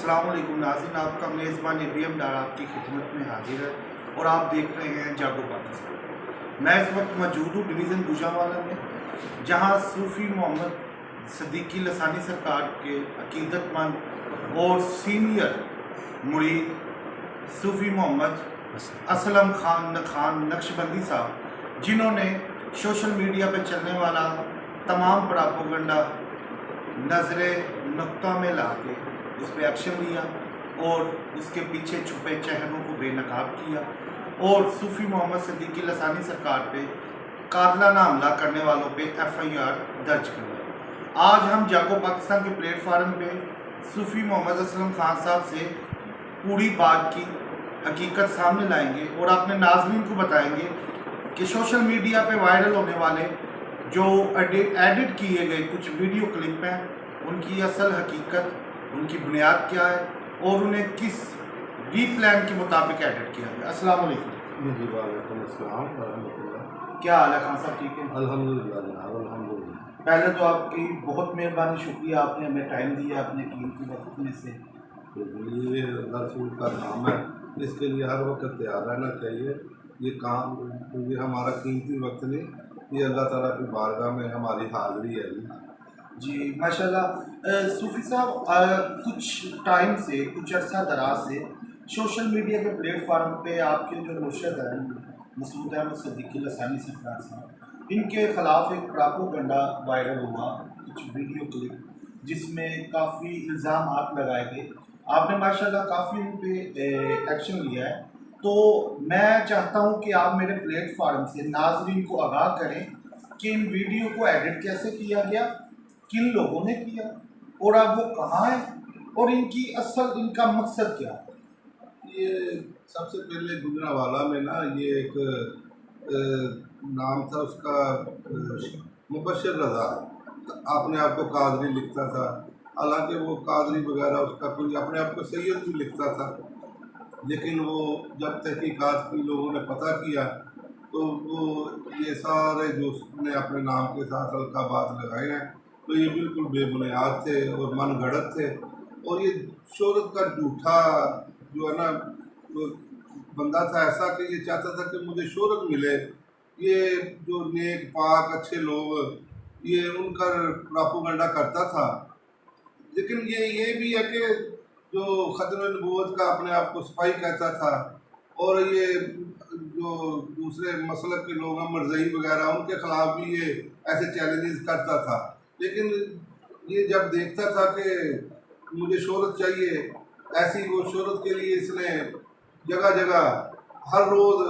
अस्सलाम वालेकुम नाज़रीन, आपका मेज़बान इब्राहिम डार आपकी खिदमत में हाजिर है और आप देख रहे हैं जागो पाकिस्तान। मैं इस वक्त मौजूद हूँ डिवीज़न गुजरांवाला में, जहाँ सूफ़ी मोहम्मद सिद्दीकी लसानी सरकार के अकीदतमंद और सीनियर मुरीद सूफ़ी मोहम्मद असलम खान नक्शबंदी साहब, जिन्होंने सोशल मीडिया पर चलने वाला तमाम प्रोपेगेंडा नज़रे नुक्ता में ला के उस पर एक्शन लिया और उसके पीछे छुपे चेहरों को बेनकाब किया और सूफ़ी मोहम्मद सिद्दीकी लसानी सरकार पे कातिलाना हमला करने वालों पे FIR दर्ज करवाई। आज हम जागो पाकिस्तान के प्लेटफार्म पे सूफ़ी मोहम्मद असलम खान साहब से पूरी बात की हकीकत सामने लाएंगे और अपने नाज़रीन को बताएंगे कि सोशल मीडिया पे वायरल होने वाले जो एडिट किए गए कुछ वीडियो क्लिप हैं, उनकी असल हकीकत, उनकी बुनियाद क्या है और उन्हें किस प्लान के मुताबिक एडिट किया गया। अस्सलाम वालेकुम। जी वालेकुम अस्सलाम रहमतुल्लाह। क्या हाल है खान साहब, ठीक है? अल्हम्दुलिल्लाह जनाब, अल्हम्दुलिल्लाह। पहले तो आपकी बहुत मेहरबानी, शुक्रिया, आपने हमें टाइम दिया अपने कीमती वक्त में से। ये रसूल का काम है, इसके लिए हर वक्त तैयार रहना चाहिए। ये काम, ये हमारा कीमती वक्त नहीं, ये अल्लाह ताला की बारगाह में हमारी हाज़िरी है। जी माशाल्लाह। सूफ़ी साहब, कुछ टाइम से, कुछ अर्सा दराज से सोशल मीडिया के प्लेटफार्म पे आपके जो मुर्शद हैं मसूद अहमद सिद्दीकी लसानी सरकार साहब, इनके ख़िलाफ़ एक प्रोपेगेंडा वायरल हुआ, कुछ वीडियो क्लिप जिसमें काफ़ी इल्ज़ाम लगाए गए। आपने माशाल्लाह काफ़ी उन पर एक्शन लिया है, तो मैं चाहता हूं कि आप मेरे प्लेटफार्म से नाज़रीन को आगाह करें कि इन वीडियो को एडिट कैसे किया गया, किन लोगों ने किया और अब वो कहाँ है और इनका मकसद क्या है। ये सबसे पहले गुजरांवाला में ना, ये एक नाम था उसका, मुबशर रज़ा, अपने आप को कादरी लिखता था। हालांकि वो कादरी वगैरह उसका कोई, अपने आप को सैयद भी लिखता था, लेकिन वो जब तहकीकात की लोगों ने पता किया तो वो ये सारे जो उसने अपने नाम के साथ अलकाबात लगाए हैं, तो ये बिल्कुल बेबुनियाद थे और मन गढ़ंत थे। और ये शोहरत का झूठा जो है ना, तो बंदा था ऐसा कि ये चाहता था कि मुझे शोहरत मिले। ये जो नेक पाक अच्छे लोग, ये उनका प्रोपेगेंडा करता था। लेकिन ये भी है कि जो ख़त्म नबूवत का अपने आप को सिपाही कहता था, और ये जो दूसरे मसलक के लोग हैं मरज़ई वगैरह, उनके ख़िलाफ़ भी ये ऐसे चैलेंजेस करता था। लेकिन ये जब देखता था कि मुझे शोहरत चाहिए, ऐसी वो शोहरत के लिए इसने जगह जगह हर रोज़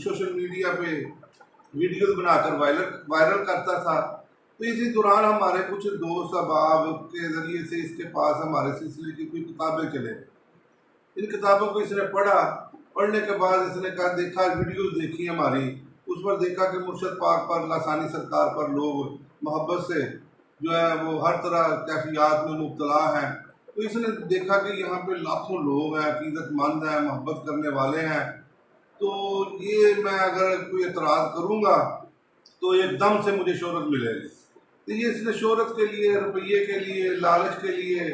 सोशल मीडिया पे वीडियोज़ बनाकर वायरल करता था। तो इसी दौरान हमारे कुछ दोस्त अहबाब के ज़रिए से इसके पास हमारे सिलसिले की कुछ किताबें चले। इन किताबों को इसने पढ़ने के बाद इसने कहा, देखा, वीडियोज़ देखी हमारी, उस पर देखा कि मुर्शद पाक पर, लसानी सरकार पर लोग मोहब्बत से जो है वो हर तरह कैफियत में मुब्तला हैं। तो इसने देखा कि यहाँ पे लाखों लोग हैं, अकीदतमंद हैं, मोहब्बत करने वाले हैं, तो ये मैं अगर कोई एतराज़ करूँगा तो एकदम से मुझे शोहरत मिलेगी। तो ये इसने शोहरत के लिए, रुपये के लिए, लालच के लिए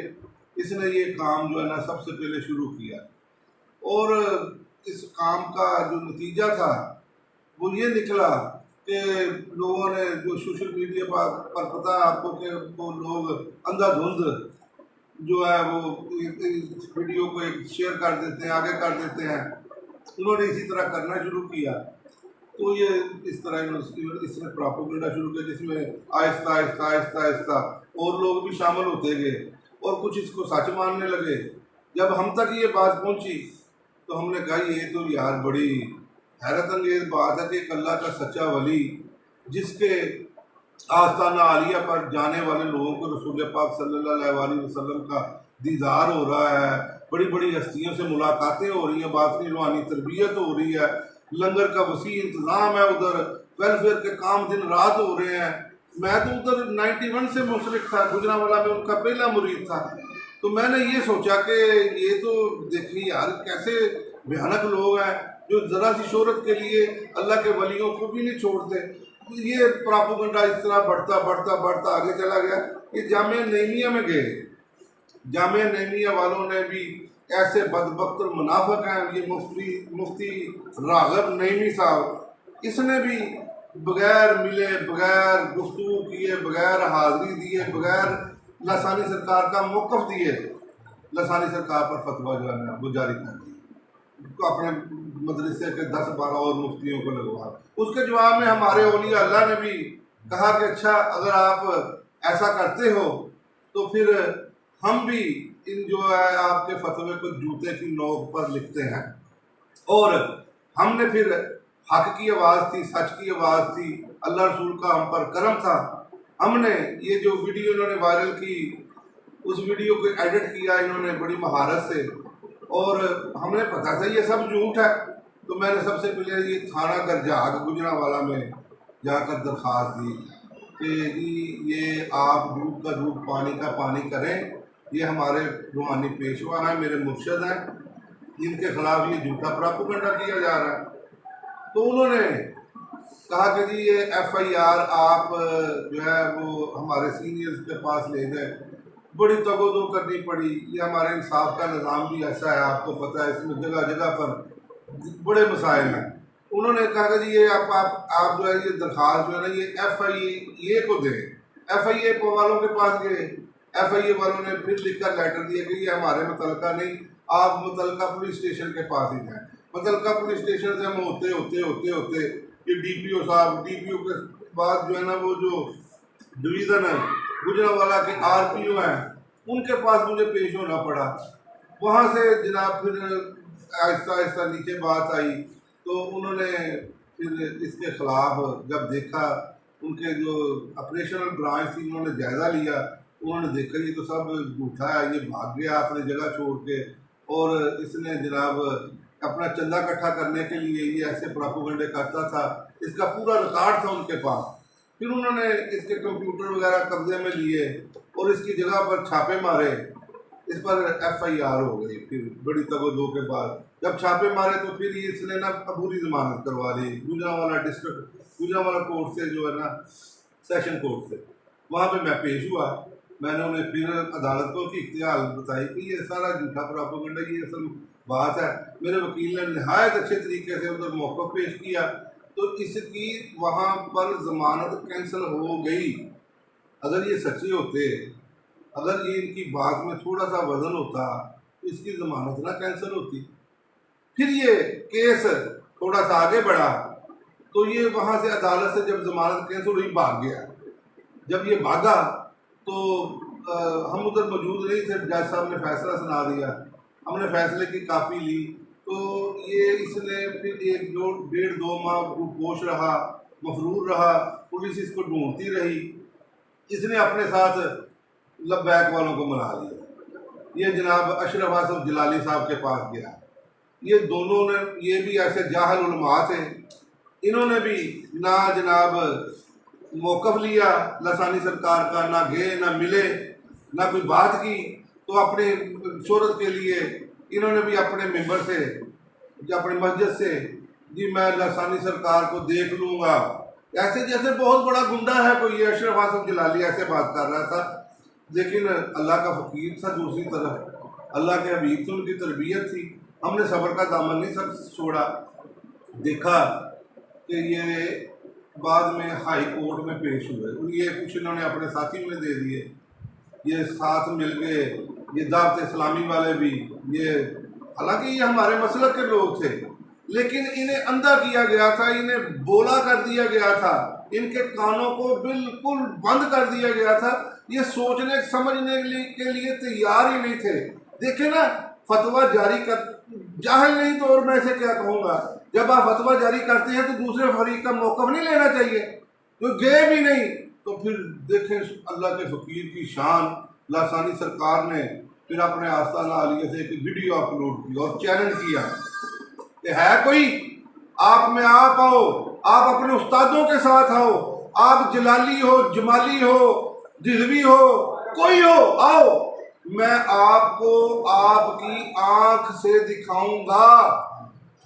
इसने ये काम जो है ना सबसे पहले शुरू किया। और इस काम का जो नतीजा था वो ये निकला कि लोगों ने, जो सोशल मीडिया पर पता है आपको कि वो लोग अंधाधुंध जो है वो इस वीडियो को शेयर कर देते हैं, आगे कर देते हैं। उन्होंने इसी तरह करना शुरू किया। तो ये इस तरह इसने प्रोपेगेंडा शुरू किया, जिसमें आहिस्ता आहिस्ता आहिस्ता आहिस्ता और लोग भी शामिल होते गए और कुछ इसको सच मानने लगे। जब हम तक ये बात पहुंची तो हमने कहा, ये तो यार बड़ी हैरत अंगेज़ बात है कि एक अल्लाह का सच्चा वली, जिसके आस्ताना आलिया पर जाने वाले लोगों को रसूल पाक सल्लल्लाहु अलैहि वसल्लम का दीदार हो रहा है, बड़ी बड़ी हस्तियों से मुलाकातें हो रही हैं, बातनी रूहानी तरबियत हो रही है, लंगर का वसी इंतज़ाम है, उधर वेलफेयर के काम दिन रात हो रहे हैं। मैं तो उधर 91 से मुशरिक था, गुजरांवाला में उनका पहला मुरीद था। तो मैंने ये सोचा कि ये तो देखिए यार, कैसे भयानक लोग हैं जो ज़रा सी शोहरत के लिए अल्लाह के वलियों को भी नहीं छोड़ते। ये प्रोपेगेंडा इस तरह बढ़ता बढ़ता बढ़ता आगे चला गया। ये जामिया नईमिया में गए, जामिया नईमिया वालों ने भी ऐसे बदबख्त और मुनाफिक हैं, ये मुफ्ती राग़िब नईमी साहब, इसने भी बगैर मिले, बगैर गुफ्तगू किए, बगैर हाज़िरी दिए, बगैर लसानी सरकार का मौक़िफ़ दिए, लसानी सरकार पर फतवा जो है ना वो जारी कर दिया, तो अपने मदरसे के 10-12 और मुफ्तियों को लगवा। उसके जवाब में हमारे औलिया अल्लाह ने भी कहा कि अच्छा, अगर आप ऐसा करते हो तो फिर हम भी इन जो है आपके फतवे को जूते की नोक पर लिखते हैं। और हमने फिर हक की आवाज़ थी, सच की आवाज़ थी, अल्लाह रसूल का हम पर करम था, हमने ये जो वीडियो इन्होंने वायरल की, उस वीडियो को एडिट किया इन्होंने बड़ी महारत से, और हमने पता था ये सब झूठ है, तो मैंने सबसे पहले ये थाना गरजाग गुजरांवाला में जाकर दरख्वास्त दी कि जी ये आप दूध का दूध पानी का पानी करें, ये हमारे रूहानी पेशवा हैं, मेरे मुर्शद हैं, इनके खिलाफ ये झूठा प्रोपेगेंडा किया जा रहा है। तो उन्होंने कहा कि जी ये FIR आप जो है वो हमारे सीनियर्स के पास ले गए, बड़ी तगोदो करनी पड़ी। ये हमारे इंसाफ का निज़ाम भी ऐसा है, आपको पता है, इसमें जगह जगह पर बड़े मसाइल हैं। उन्होंने कहा कि जी ये आप जो है ये दरख्वास्त जो है ना ये FIA को दें। FIA वालों के पास गए, FIA वालों ने फिर लिख कर लेटर दिया कि ये हमारे मुतलका नहीं, आप मुतलका पुलिस स्टेशन के पास ही जाएँ। मुतलका पुलिस स्टेशन से हम होते ये DPO साहब, DPO के बाद जो है ना वो जो डिवीज़न है गुजरांवाला के RPO हैं, उनके पास मुझे पेश होना पड़ा। वहाँ से जनाब फिर आहिस्ता आहिस्ता नीचे बात आई, तो उन्होंने फिर इसके ख़िलाफ़ जब देखा, उनके जो ऑपरेशनल ब्रांच थी उन्होंने जायज़ा लिया, उन्होंने देखा ये तो सब झूठा है, ये भाग गया अपनी जगह छोड़ के, और इसने जनाब अपना चंदा इकट्ठा करने के लिए ये ऐसे प्रोपेगेंडे करता था, इसका पूरा रिकॉर्ड था उनके पास। फिर उन्होंने इसके कंप्यूटर वगैरह कब्जे में लिए और इसकी जगह पर छापे मारे, इस पर FIR हो गई। फिर बड़ी तगोदो के बाद जब छापे मारे तो फिर ये इसने ना अबूरी ज़मानत करवा ली गुजरांवाला डिस्ट्रिक्ट, गुजरांवाला कोर्ट से, जो है ना सेशन कोर्ट से। वहाँ पे मैं पेश हुआ, मैंने उन्हें फिर अदालत को की इख्तियार बताई कि ये सारा झूठा प्रोपेगेंडा, ये असल बात है। मेरे वकील ने नहायत अच्छे तरीके से उधर मौक़िफ़ पेश किया, तो इसकी वहाँ पर ज़मानत कैंसिल हो गई। अगर ये सच्चे होते, अगर ये इनकी बात में थोड़ा सा वज़न होता, तो इसकी ज़मानत ना कैंसिल होती। फिर ये केस थोड़ा सा आगे बढ़ा, तो ये वहाँ से अदालत से जब ज़मानत कैंसिल हुई भाग गया। जब ये भागा तो हम उधर मौजूद नहीं थे, जज साहब ने फ़ैसला सुना दिया, हमने फ़ैसले की कापी ली, तो ये इसने फिर 1-1.5-2 माह रूपोश रहा, मफरूर रहा, पुलिस इसको ढूंढती रही, इसने अपने साथ लब्बैक वालों को मना लिया। ये जनाब अशरफ आसफ जलाली साहब के पास गया, ये दोनों ने, ये भी ऐसे जाहल उलमा थे, इन्होंने भी ना जनाब मौक़िफ़ लिया लसानी सरकार का, ना गए ना मिले ना कोई बात की, तो अपने शोहरत के लिए इन्होंने भी अपने मेंबर से, अपने मस्जिद से, जी मैं लसानी सरकार को देख लूँगा, ऐसे जैसे बहुत बड़ा गुंडा है कोई। अशरफ आसफ जलाली ऐसे बात कर रहा था, लेकिन अल्लाह का फ़कीर था दूसरी तरफ, अल्लाह के हबीब से उनकी तरबियत थी। हमने सब्र का दामन नहीं सब छोड़ा। देखा कि ये बाद में हाई कोर्ट में पेश हुए, ये कुछ इन्होंने अपने साथियों में दे दिए, ये साथ मिल गए, ये दावत इस्लामी वाले भी, ये हालांकि ये हमारे मसलक के लोग थे, लेकिन इन्हें अंधा किया गया था, इन्हें बोला कर दिया गया था, इनके कानों को बिल्कुल बंद कर दिया गया था, ये सोचने समझने के लिए तैयार ही नहीं थे। देखे ना, फतवा जारी कर, जाहिल नहीं तो और मैं इसे क्या कहूँगा, जब आप फतवा जारी करते हैं तो दूसरे फरीक का मौक़िफ़ नहीं लेना चाहिए, जो गए भी नहीं। तो फिर देखें अल्लाह के फ़कीर की शान, लसानी सरकार ने फिर अपने आस्ताना आलिया से एक वीडियो अपलोड की और चैलेंज किया कि है कोई, आप में आप आओ, आप अपने उस्तादों के साथ आओ, आप जलाली हो, जमाली हो, दिलवी हो, कोई हो, आओ, मैं आपको आपकी आँख से दिखाऊंगा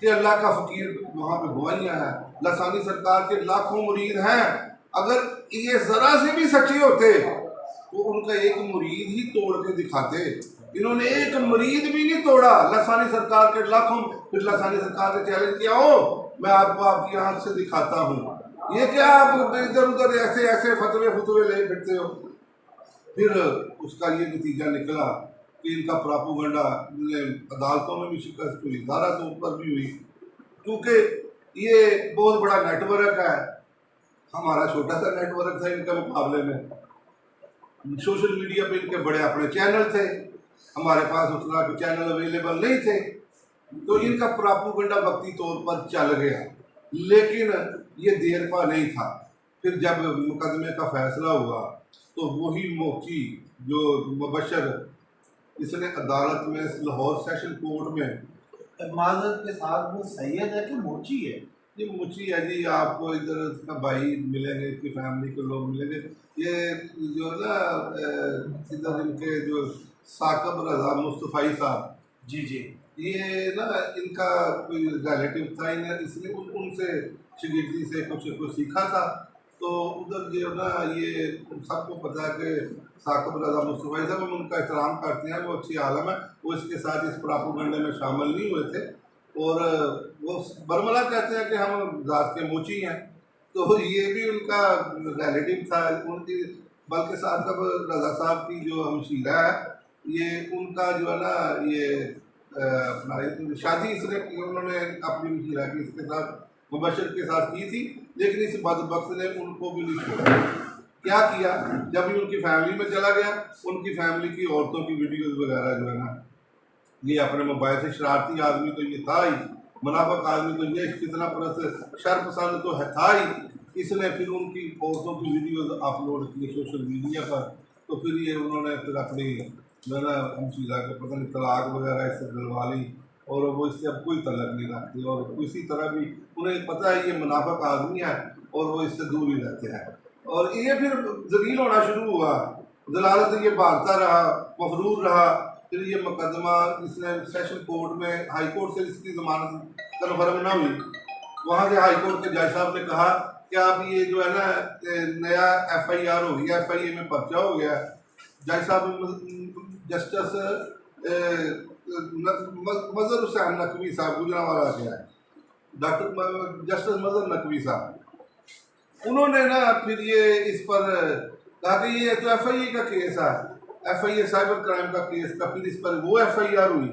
कि अल्लाह का फ़कीर वहाँ पे गवाहियाँ हैं, लसानी सरकार के लाखों मुरीद हैं। अगर ये ज़रा से भी सच्चे होते तो उनका एक मुरीद ही तोड़ के दिखाते। انہوں نے ایک مریض بھی نہیں توڑا لسانی سرکار کے लाखों, پھر لسانی سرکار نے چیلنج کیا ہو میں آپ کو آپ کی آنکھ سے دکھاتا ہوں یہ کیا آپ ادھر ادھر ایسے فتوے لے پھرتے ہو. پھر اس کا یہ نتیجہ نکلا کہ ان کا پراپوگنڈا عدالتوں میں بھی شکست ہوئی, دارا طور پر بھی ہوئی, کیونکہ یہ بہت بڑا نیٹ ورک ہے, ہمارا چھوٹا سا نیٹ ورک تھا ان کے مقابلے میں. سوشل میڈیا پہ ان کے بڑے اپنے چینل تھے, ہمارے پاس اتنا کہ چینل اویلیبل نہیں تھے, تو ان کا پراپوگنڈا وقتی طور پر چل گیا, لیکن یہ دیر پا نہیں تھا. پھر جب مقدمے کا فیصلہ ہوا تو وہی موچی جو مبشر اس نے عدالت میں لاہور سیشن کورٹ میں, معذرت کے ساتھ وہ سید ہے کہ موچی ہے؟ یہ موچی ہے جی, آپ کو ادھر اس کا بھائی ملیں گے, اس کی فیملی کے لوگ ملیں گے. یہ جو ہے نا ادھر ان کے جو ثاقب رضا مصطفی صاحب, جی یہ نا ان کا کوئی ریلیٹیو تھا, اس نے ان سے شگردی سے کچھ سیکھا تھا. تو ادھر جو ہے نا یہ سب کو پتہ ہے کہ ثاقب رضا مصطفی صاحب ہم ان کا احترام کرتے ہیں, وہ اچھی عالم ہے, وہ اس کے ساتھ اس پراپوگنڈے میں شامل نہیں ہوئے تھے, اور وہ برملا کہتے ہیں کہ ہم ذات کے موچی ہیں. تو یہ بھی ان کا ریلیٹیو تھا ان کی, بلکہ ثاقب رضا صاحب کی جو ہمشیرہ ہے, یہ ان کا جو ہے نا یہ اپنا شادی اس نے انہوں نے اپنی ہمشیرہ کی اس کے ساتھ مبشر کے ساتھ کی تھی, لیکن اس بدبخت نے ان کو بھی نہیں چھوڑا. کیا کیا, جب بھی ان کی فیملی میں چلا گیا, ان کی فیملی کی عورتوں کی ویڈیوز وغیرہ جو ہے نا, یہ اپنے موبائل سے, شرارتی آدمی تو یہ تھا ہی, منافق آدمی تو یہ کتنا پرست شر پسند تو ہے تھا ہی, اس نے پھر ان کی عورتوں کی ویڈیوز اپلوڈ کی سوشل میڈیا پر. تو پھر یہ انہوں نے پھر اپنی جو ہے نا ہمشیرہ کے پتہ نہیں طلاق وغیرہ اس سے دلوا لی, اور وہ اس سے اب کوئی تعلق نہیں رکھتے, اور اسی طرح بھی انہیں پتہ ہے یہ منافق آدمی ہے اور وہ اس سے دور ہی رہتے ہیں. اور یہ پھر ذلیل ہونا شروع ہوا, ضلالت یہ بھاگتا رہا, مفرور رہا. پھر یہ مقدمہ اس نے سیشن کورٹ میں, ہائی کورٹ سے اس کی ضمانت کنفرم نہ ہوئی, وہاں سے ہائی کورٹ کے جج صاحب نے کہا کہ اب یہ جو ہے نا نیا ایف آئی آر ہو گیا, ایف آئی اے میں پرچہ ہو گیا. جج صاحب جسٹس مظہر حسین نقوی صاحب, گجرانوالہ سے ہے, ڈاکٹر جسٹس مظہر نقوی صاحب, انہوں نے نا پھر یہ اس پر کہا کہ یہ تو ایف آئی اے کا کیس ہے, F I A cyber crime کا کیس کا, پھر اس پر وہ ایف آئی آر ہوئی.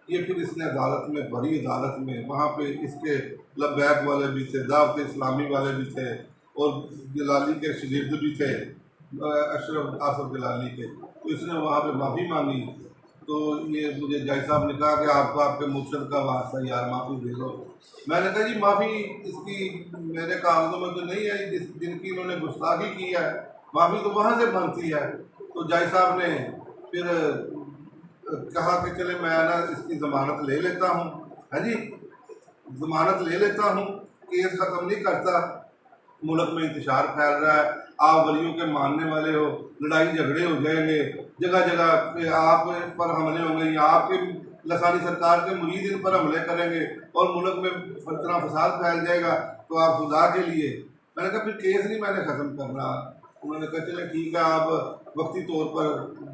یہ پھر اس نے عدالت میں, بڑی عدالت میں, وہاں پہ اس کے لبیک والے بھی تھے, دعوت اسلامی والے بھی تھے, اور جلالی کے شگرد بھی تھے, اشرف آصف جلالی کے. تو اس نے وہاں پہ معافی مانگی. تو یہ مجھے جج صاحب نے کہا کہ آپ کو آپ کے مرشد کا واسطہ یار معافی دے دو. میں نے کہا جی معافی اس کی میرے کاغذوں میں تو نہیں ہے, جن کی انہوں نے گستاخی کی ہے معافی تو وہاں سے بنتی ہے. تو جج صاحب نے پھر کہا کہ چلے میں نا اس کی ضمانت لے لیتا ہوں, ہاں جی ضمانت لے لیتا ہوں, کیس ختم نہیں کرتا, ملک میں انتشار پھیل رہا ہے, آپ ولیوں کے ماننے والے ہو, لڑائی جھگڑے ہو جائیں گے, جگہ جگہ پہ آپ پر حملے ہوں گے, یا آپ کے لسانی سرکار کے مرید ان پر حملے کریں گے, اور ملک میں فتنہ فساد پھیل جائے گا, تو آپ خدا کے لیے. میں نے کہا پھر کیس نہیں میں نے ختم کرنا. انہوں نے کہا چلے ٹھیک ہے, آپ وقتی طور پر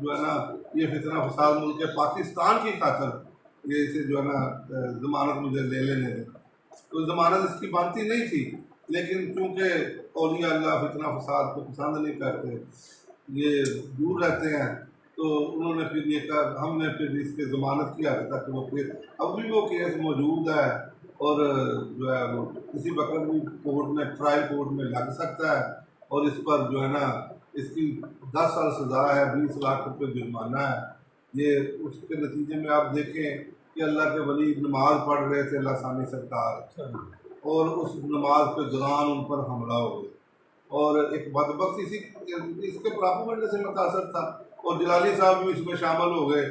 جو ہے نا یہ فتنہ فساد ملک پاکستان کی خاطر یہ اسے جو ہے نا ضمانت مجھے لے لینے دیں. تو ضمانت اس کی بنتی نہیں تھی, لیکن چونکہ اولیاء اللہ فتنہ فساد کو پسند نہیں کرتے, یہ دور رہتے ہیں, تو انہوں نے پھر یہ کہا, ہم نے پھر اس کے ضمانت کی حد تک وہ کیس, اب بھی وہ کیس موجود ہے, اور جو ہے وہ کسی وقت بھی کورٹ میں, ٹرائل کورٹ میں لگ سکتا ہے, اور اس پر جو ہے نا اس کی 10 سال سزا ہے, 20 لاکھ روپے جرمانہ ہے. یہ اس کے نتیجے میں آپ دیکھیں کہ اللہ کے ولی نماز پڑھ رہے تھے لسانی سرکار, اور اس نماز کے دوران ان پر حملہ ہو گیا, اور ایک بدبخت اس کے پراپوگنڈے سے متاثر تھا, اور جلالی صاحب بھی اس میں شامل ہو گئے.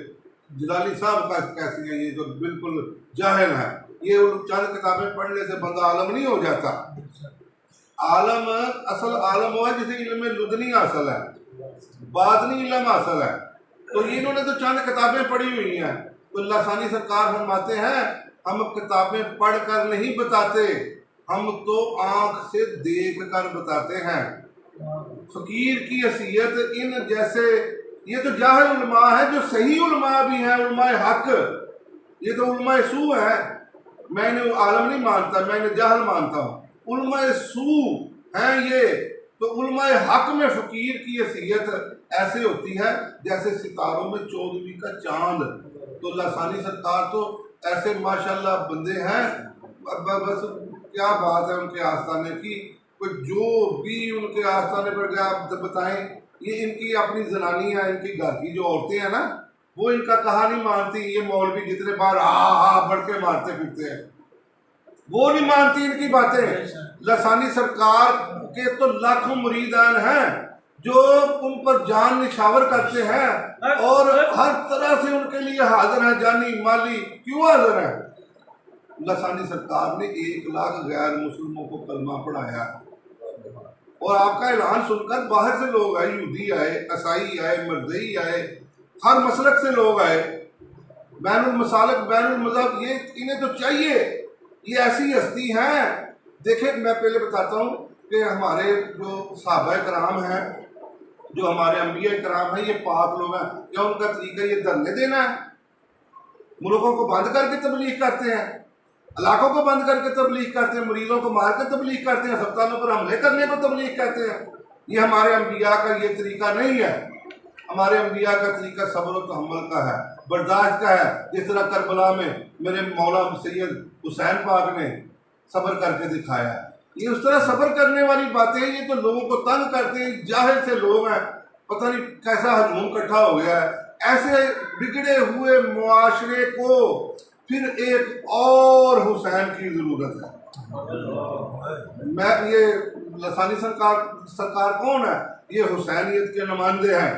جلالی صاحب کا کیسی ہیں, یہ تو بالکل جاہل ہیں, یہ چند کتابیں پڑھنے سے بندہ عالم نہیں ہو جاتا. عالم اصل عالم ہوا جسے علم لدنی حاصل ہے, باطنی علم حاصل ہے. تو انہوں نے تو چند کتابیں پڑھی ہوئی ہیں. تو اللہ ثانی سرکار فرماتے ہیں ہم کتابیں پڑھ کر نہیں بتاتے, ہم تو آنکھ سے دیکھ کر بتاتے ہیں. فقیر کی حیثیت ان جیسے ये तो जाहिल उलमा है, जो सही उलमा भी हैं, उलमा हक। ये तो उलमा सू है, मैं इन्हें आलम नहीं मानता, मैं इन्हें जाहिल मानता हूँ। उलमा सू हैं ये। तो उलमा हक में फ़कीर की हैसियत ऐसे होती है जैसे सितारों में 14वीं का चांद। तो लासानी सरकार तो ऐसे माशाल्लाह बंदे हैं, बस क्या बात है उनके आस्थाने की। कोई जो भी उनके आस्थाने पर गया, आप बताएं, ये इनकी अपनी जनानी है, इनकी घर की जो औरतें हैं ना, वो इनका कहा नहीं मानती। ये मौलवी जितने बार हा बढ़ के मारते फिरते हैं, वो नहीं मानती इनकी बातें। लसानी सरकार के तो लाखों मुरीदान हैं जो उन पर जान निछावर करते हैं और हर तरह से उनके लिए हाजिर है, जानी माली। क्यों हाजिर है? लसानी सरकार ने 1 लाख गैर मुस्लिमों को कलमा पढ़ाया और आपका ऐलान सुनकर बाहर से लोग आए, यहूदी आए, ईसाई आए, मर्दई आए, हर मसलक से लोग आए, बैनुल मसालक बैनुल मज़हब। ये इन्हें तो चाहिए, ये ऐसी हस्ती हैं। देखें, मैं पहले बताता हूँ कि हमारे जो सहाबा कराम हैं, जो हमारे अंबिया कराम हैं, ये पाक लोग हैं। क्या उनका तरीका ये धरने देना है? मुल्कों को बंद करके तबलीग करते हैं, इलाकों को बंद करके तबलीग करते हैं, मरीजों को मार कर तबलीग करते हैं, अस्पतालों पर हमले करने को तबलीग करते हैं। ये हमारे अंबिया का ये तरीका नहीं है। हमारे अंबिया का तरीका सब्र और तहम्मुल का है, बर्दाश्त का है। जिस तरह करबला में मेरे मौला सैयद हुसैन पाक ने सब्र करके दिखाया। ये उस तरह सब्र करने वाली बातें हैं। ये तो लोगों को तंग करते हैं, जाहिर से लोग हैं, पता नहीं कैसा हजूम इकट्ठा हो गया है। ऐसे बिगड़े हुए मुआशरे को फिर एक और हुसैन की ज़रूरत है। मैं ये लसानी सरकार कौन है? ये हुसैनियत के नुमाइंदे हैं,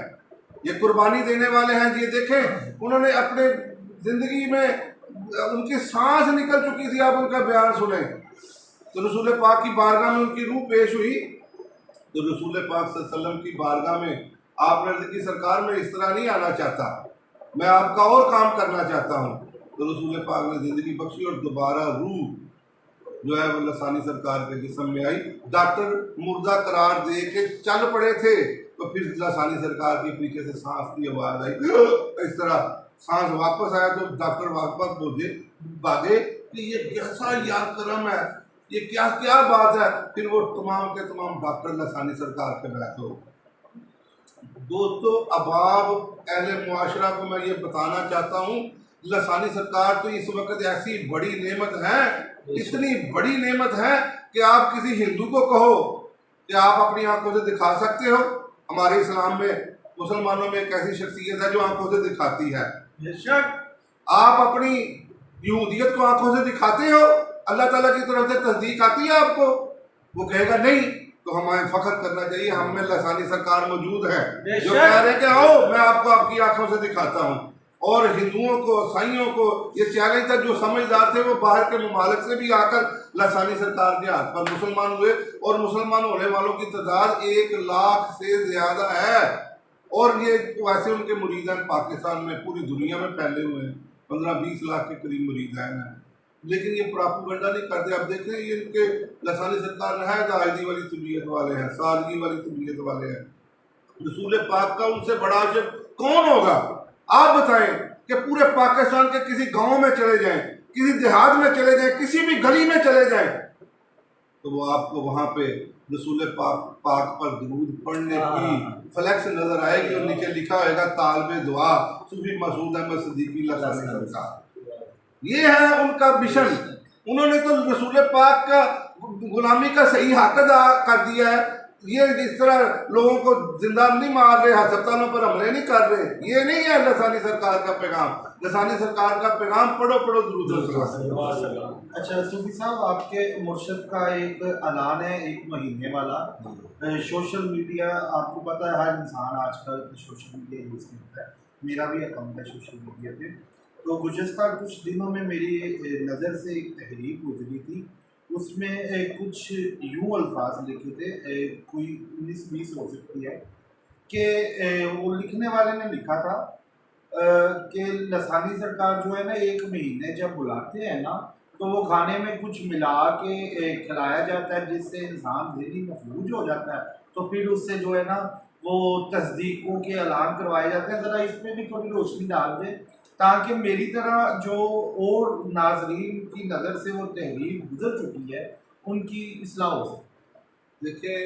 ये कुर्बानी देने वाले हैं। ये देखें, उन्होंने अपने ज़िंदगी में उनकी सांस निकल चुकी थी, आप उनका बयान सुने तो रसूल पाक की बारगाह में उनकी रूह पेश हुई तो रसूल पाक सल्लल्लाहु अलैहि वसल्लम की बारगाह में आपने अर्ज़ की, सरकार में इस तरह नहीं आना चाहता, मैं आपका और काम करना चाहता हूँ। तो रसूल पाक ने ज़िंदगी बख्शी और दोबारा रूह जो है वो लसानी सरकार के जिस्म में आई। डॉक्टर मुर्दा करार दे के चल पड़े थे तो फिर लसानी सरकार के पीछे से सांस की आवाज़ आई, इस तरह सांस वापस आया तो डॉक्टर वापस भागे कि ये कैसा यार करम है, ये क्या क्या बात है। फिर वो तमाम के तमाम डॉक्टर लसानी सरकार के बैठ हो। दोस्तों, अबाब अहले मुआशरा को मैं ये बताना चाहता हूँ, लसानी सरकार तो इस वक्त ऐसी बड़ी नेमत है, इतनी बड़ी नेमत है कि आप किसी हिंदू को कहो कि आप अपनी आंखों से दिखा सकते हो। हमारे इस्लाम में मुसलमानों में एक ऐसी शख्सियत है जो आंखों से दिखाती है। आप अपनी यहूदियत को आंखों से दिखाते हो, अल्लाह ताला की तरफ से तस्दीक आती है आपको? वो कहेगा नहीं। तो हमें फख्र करना चाहिए, हम में लसानी सरकार मौजूद है जो कह रहे हैं कि आओ मैं आपको आपकी आंखों से दिखाता हूँ। और हिंदुओं को, ईसाइयों को ये चैलेंज था, जो समझदार थे वो बाहर के ममालिक से भी आकर लसानी सरकार के हाथ पर मुसलमान हुए और मुसलमान होने वालों की तादाद 1 लाख से ज़्यादा है। और ये वैसे उनके मुरीदान पाकिस्तान में पूरी दुनिया में फैले हुए हैं, 15-20 लाख के करीब मुरीदान हैं। लेकिन ये प्रोपेगेंडा नहीं करते। अब देखें, ये इनके लसानी सरकार नहायत आयदी वाली तबीयत वाले हैं, सादगी वाली तबीयत वाले हैं। रसूल पाक का उनसे बड़ा आशिक कौन होगा? आप बताएं कि पूरे पाकिस्तान के किसी गांव में चले जाएं, किसी देहात में चले जाएं, किसी भी गली में चले जाएं, तो वो आपको वहाँ पे रसूल पाक पर दुरूद पढ़ने की फ्लैक्स नजर आएगी और नीचे लिखा होगा तालिबे दुआ सूफी मसूद अहमद सिद्दीकी लसानी सरकार। ये है उनका मिशन। उन्होंने तो रसूल पाक का गुलामी का सही हक अदा कर दिया है। ये जिस तरह लोगों को जिंदा नहीं मार रहे, अस्पतालों पर हमले नहीं कर रहे, ये नहीं है लसानी सरकार का पैगाम। लसानी सरकार का पैगाम पढ़ो दुरूद। अच्छा सूफी साहब, आपके मुर्शद का एक ऐलान है 1 महीने वाला। सोशल मीडिया, आपको पता है हर इंसान आजकल सोशल मीडिया यूज़ करता है, मेरा भी अकाउंट है सोशल मीडिया पे। तो गुज़श्ता कुछ दिनों में मेरी नज़र से एक तहरीर गुजरी थी, उसमें कुछ यूँ अल्फाज लिखे थे, कोई 19-20 हो सकती है, कि वो लिखने वाले ने लिखा था कि लसानी सरकार जो है ना 1 महीने जब बुलाते हैं ना तो वो खाने में कुछ मिला के खिलाया जाता है जिससे इंसान जहनी महफूज हो जाता है। तो फिर उससे जो है ना وہ تصدیقوں کے اعلان کروائے جاتے ہیں، ذرا اس پہ بھی تھوڑی روشنی ڈال دیں تاکہ میری طرح جو اور ناظرین کی نظر سے وہ تحریر گزر چکی ہے ان کی اصلاح ہو سکے۔ دیکھیں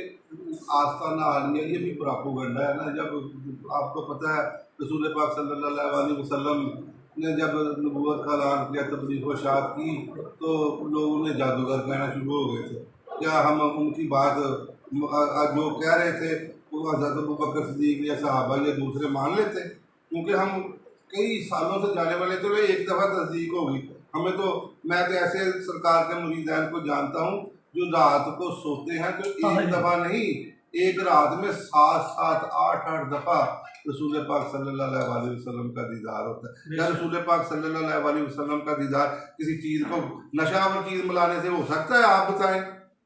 آستانہ عالیہ یہ بھی پراپوگنڈا ہے نا، جب آپ کو پتہ ہے رسول پاک صلی اللہ علیہ وسلم نے جب نبوت کا اعلان کیا، تبلیغ و اشاعت کی، تو لوگوں نے جادوگر کہنا شروع ہو گئے تھے۔ کیا ہم ان کی بات جو کہہ رہے تھے وہ حضرت ابوبکر صدیق یا صحابہ یا دوسرے مان لیتے؟ کیونکہ ہم کئی سالوں سے جانے والے، چلو ایک دفعہ تصدیق ہوگی ہمیں تو، میں تو ایسے سرکار کے مریدین کو جانتا ہوں جو رات کو سوتے ہیں تو ایک دفعہ نہیں، ایک رات میں 7 8 دفعہ رسول پاک صلی اللہ علیہ وسلم کا دیدار ہوتا ہے۔ کیا رسول پاک صلی اللہ علیہ وسلم کا دیدار کسی چیز کو نشہ آور چیز ملانے سے ہو سکتا ہے؟ آپ بتائیں،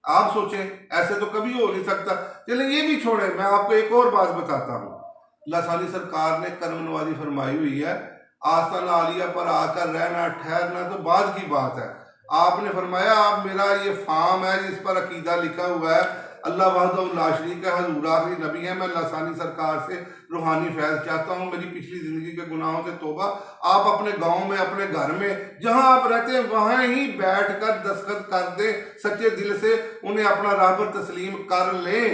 آپ سوچیں، ایسے تو کبھی ہو نہیں سکتا۔ چلیں یہ بھی چھوڑیں، میں آپ کو ایک اور بات بتاتا ہوں۔ اللہ ثانی سرکار نے کرم نوازی فرمائی ہوئی ہے، آستانہ عالیہ پر آ کر رہنا ٹھہرنا تو بعد کی بات ہے۔ آپ نے فرمایا آپ میرا یہ فارم ہے جس پر عقیدہ لکھا ہوا ہے اللہ وحدہ لا شریک ہے، حضور آخری نبی ہے، میں اللہ ثانی سرکار سے روحانی فیض چاہتا ہوں، میری پچھلی زندگی کے گناہوں سے توبہ۔ آپ اپنے گاؤں میں، اپنے گھر میں، جہاں آپ رہتے ہیں وہاں ہی بیٹھ کر دستخط کر دیں سچے دل سے، انہیں اپنا راہبر تسلیم کر لیں،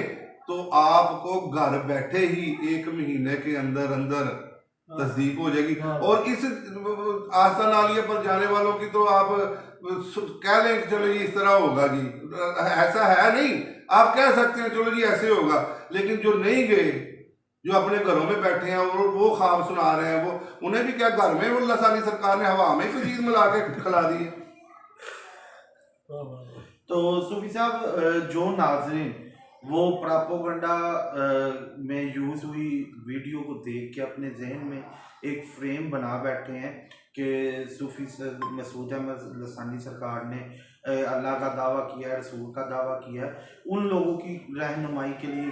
تو آپ کو گھر بیٹھے ہی 1 مہینے کے اندر تصدیق ہو جائے گی۔ اور اس آستانہ عالیہ پر جانے والوں کی تو آپ کہہ لیں کہ چلو یہ اس طرح ہوگا جی، ایسا ہے نہیں۔ آپ کہہ سکتے ہیں چلو جی ایسے ہوگا، لیکن جو نہیں گئے، جو اپنے گھروں میں بیٹھے ہیں اور وہ خواب سنا رہے ہیں، وہ انہیں بھی کیا گھر میں وہ اللہ ثانی سرکار نے ہوا میں کوئی چیز ملا کے کھلا دی ہے۔ تو صوفی صاحب جو ناظرین وہ پراپوگنڈا میں یوز ہوئی ویڈیو کو دیکھ کے اپنے ذہن میں ایک فریم بنا بیٹھے ہیں کہ صوفی مسعود احمد لسانی سرکار نے اللہ کا دعویٰ کیا ہے، رسول کا دعویٰ کیا ہے، ان لوگوں کی رہنمائی کے لیے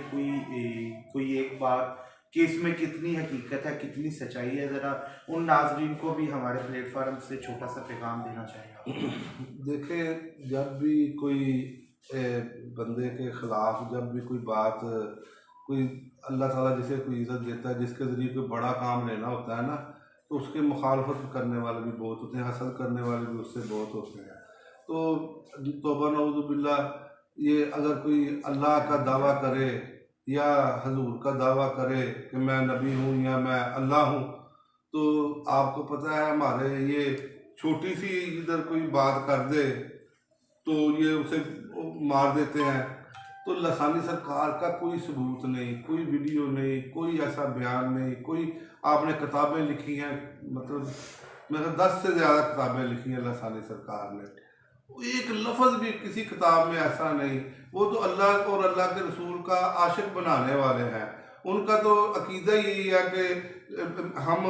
کوئی ایک بات کہ اس میں کتنی حقیقت ہے، کتنی سچائی ہے، ذرا ان ناظرین کو بھی ہمارے پلیٹ فارم سے چھوٹا سا پیغام دینا چاہیے۔ دیکھیں جب بھی کوئی بندے کے خلاف جب بھی کوئی بات، کوئی اللہ تعالیٰ جسے کوئی عزت دیتا ہے، جس کے ذریعے کوئی بڑا کام لینا ہوتا ہے نا، تو اس کے مخالفت کرنے والے بھی بہت ہوتے ہیں، حسد کرنے والے بھی اس سے بہت ہوتے ہیں۔ تو توبہ نعوذ باللہ، یہ اگر کوئی اللہ کا دعویٰ کرے یا حضور کا دعویٰ کرے کہ میں نبی ہوں یا میں اللہ ہوں، تو آپ کو پتہ ہے ہمارے یہ چھوٹی سی ادھر کوئی بات کر دے تو یہ اسے مار دیتے ہیں۔ تو لسانی سرکار کا کوئی ثبوت نہیں، کوئی ویڈیو نہیں، کوئی ایسا بیان نہیں، کوئی آپ نے کتابیں لکھی ہیں، مطلب میرے 10 سے زیادہ کتابیں لکھی ہیں لسانی سرکار نے، ایک لفظ بھی کسی کتاب میں ایسا نہیں۔ وہ تو اللہ اور اللہ کے رسول کا عاشق بنانے والے ہیں، ان کا تو عقیدہ یہی ہے کہ ہم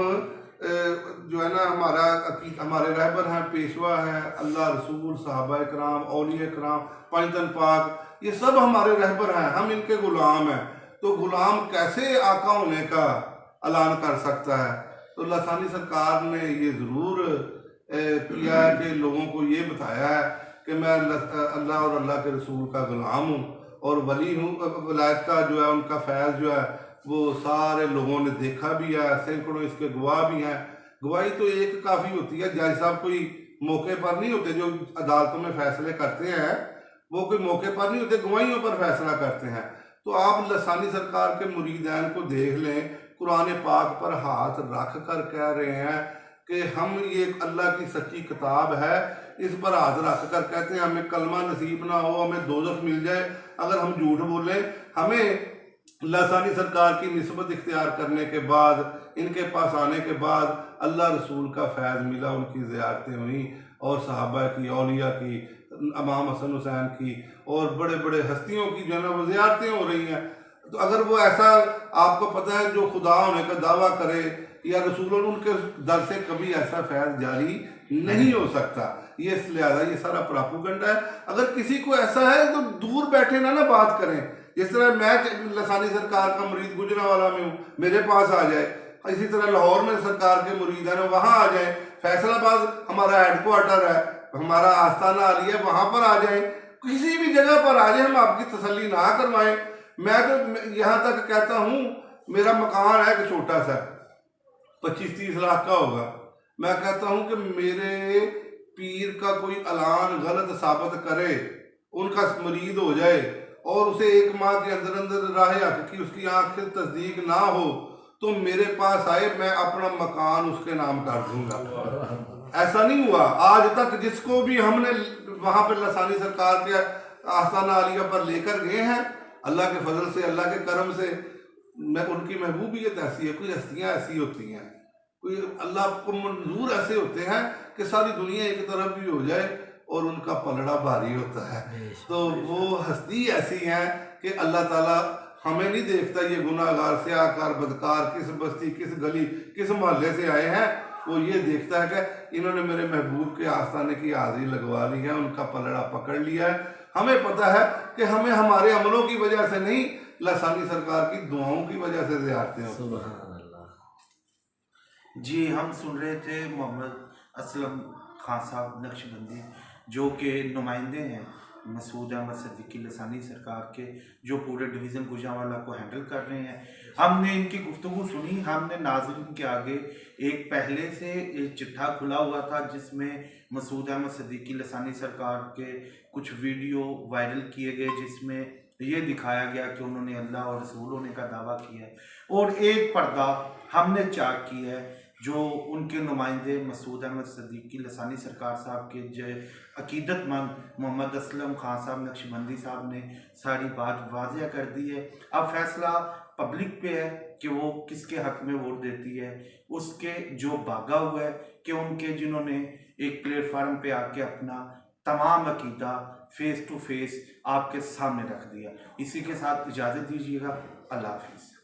جو ہے نا ہمارے رہبر ہیں، پیشوا ہیں، اللہ رسول، صحابہ کرام، اولیاء کرام، پنجتن پاک، یہ سب ہمارے رہبر ہیں، ہم ان کے غلام ہیں۔ تو غلام کیسے آقا ہونے کا اعلان کر سکتا ہے؟ تو لسانی سرکار نے یہ ضرور کیا ہے کہ لوگوں کو یہ بتایا ہے کہ میں اللہ اور اللہ کے رسول کا غلام ہوں اور ولی ہوں۔ ولایت کا جو ہے ان کا فیض جو ہے وہ سارے لوگوں نے دیکھا بھی ہے، سینکڑوں اس کے گواہ بھی ہیں۔ گواہی تو ایک کافی ہوتی ہے، جج صاحب کوئی موقع پر نہیں ہوتے جو عدالتوں میں فیصلے کرتے ہیں، وہ کوئی موقع پر نہیں ہوتے، گواہیوں پر فیصلہ کرتے ہیں۔ تو آپ لسانی سرکار کے مریدین کو دیکھ لیں، قرآن پاک پر ہاتھ رکھ کر کہہ رہے ہیں کہ ہم یہ اللہ کی سچی کتاب ہے، اس پر ہاتھ رکھ کر کہتے ہیں ہمیں کلمہ نصیب نہ ہو، ہمیں دوزخ مل جائے اگر ہم جھوٹ بولیں۔ ہمیں لسانی سرکار کی نسبت اختیار کرنے کے بعد، ان کے پاس آنے کے بعد اللہ رسول کا فیض ملا، ان کی زیارتیں ہوئیں، اور صحابہ کی، اولیاء کی، امام حسن حسین کی، اور بڑے بڑے ہستیوں کی جو ہے نا وہ زیارتیں ہو رہی ہیں۔ تو اگر وہ ایسا آپ کو پتہ ہے جو خدا ہونے کا دعویٰ کرے یا رسول، ان کے در سے کبھی ایسا فیض جاری نہیں ہو سکتا۔ یہ اس لہٰذا یہ سارا پراپوگنڈا ہے۔ اگر کسی کو ایسا ہے تو دور بیٹھے نہ بات کریں، جس طرح میں لسانی سرکار کا مرید گجرانوالہ میں ہوں، میرے پاس آ جائے، اسی طرح لاہور میں سرکار کے مرید ہیں وہاں آ جائیں، فیصل آباد ہمارا ہیڈ کوارٹر ہے، ہمارا آستانہ عالیہ، وہاں پر آ جائیں، کسی بھی جگہ پر آ جائیں، ہم آپ کی تسلی نہ کروائیں۔ میں تو یہاں تک کہتا ہوں मेरा मकान है कि छोटा सा 25-30 लाख का होगा, मैं कहता हूँ कि मेरे पीर का कोई ऐलान गलत साबित करे, उनका मरीद हो जाए और उसे 1 माह के अंदर अंदर राह हक की उसकी आंख से तस्दीक ना हो तो मेरे पास आए, मैं अपना मकान उसके नाम कर दूंगा। ऐसा नहीं हुआ आज तक। जिसको भी हमने वहाँ पे लसानी सरकार के आस्थाना आलिया पर लेकर गए हैं, अल्लाह के फजल से, अल्लाह के करम से, मैं उनकी महबूबियत ऐसी है, कोई हस्तियाँ ऐसी होती हैं, कोई अल्लाह को मंजूर ऐसे होते हैं कि सारी दुनिया एक तरफ भी हो जाए और उनका पलड़ा भारी होता है। तो वो हस्ती ऐसी हैं कि अल्लाह ताला हमें नहीं देखता ये गुनाहगार स्याहकार बदकार किस बस्ती किस गली किस मोहल्ले से आए हैं, वो ये देखता है कि इन्होंने मेरे महबूब के आस्थाने की हाजिरी लगवा ली है, उनका पलड़ा पकड़ लिया है। हमें पता है कि हमें हमारे अमलों की वजह से नहीं, लसानी सरकार की दुआओं की वजह से ज़ियारतें होती हैं। जी, हम सुन रहे थे मोहम्मद असलम खान साहब नक्शबंदी, जो कि नुमाइंदे हैं मसूद अहमद सिद्दीकी लसानी सरकार के, जो पूरे डिवीज़न गुजरांवाला को हैंडल कर रहे हैं। हमने इनकी गुफ्तगू सुनी, हमने नाज़रीन के आगे एक पहले से एक चिट्ठा खुला हुआ था जिसमें मसूद अहमद सिद्दीकी लसानी सरकार के कुछ वीडियो वायरल किए गए, जिसमें ये दिखाया गया कि उन्होंने अल्लाह और रसूल होने का दावा किया है, और एक पर्दा हमने चाक की है जो उनके नुमाइंदे मसूद अहमद सिद्दीकी लसानी सरकार साहब के जो अकीदतमंद मोहम्मद असलम खान साहब नक्शबंदी साहब ने सारी बात वाज़ह कर दी है। अब फैसला पब्लिक पे है कि वो किसके हक़ में वोट देती है, उसके जो भागा हुआ है कि उनके जिन्होंने एक प्लेटफार्म पे आके अपना तमाम अकीदा फेस टू फेस आपके सामने रख दिया। इसी के साथ इजाज़त दीजिएगा, अल्लाह हाफिज़।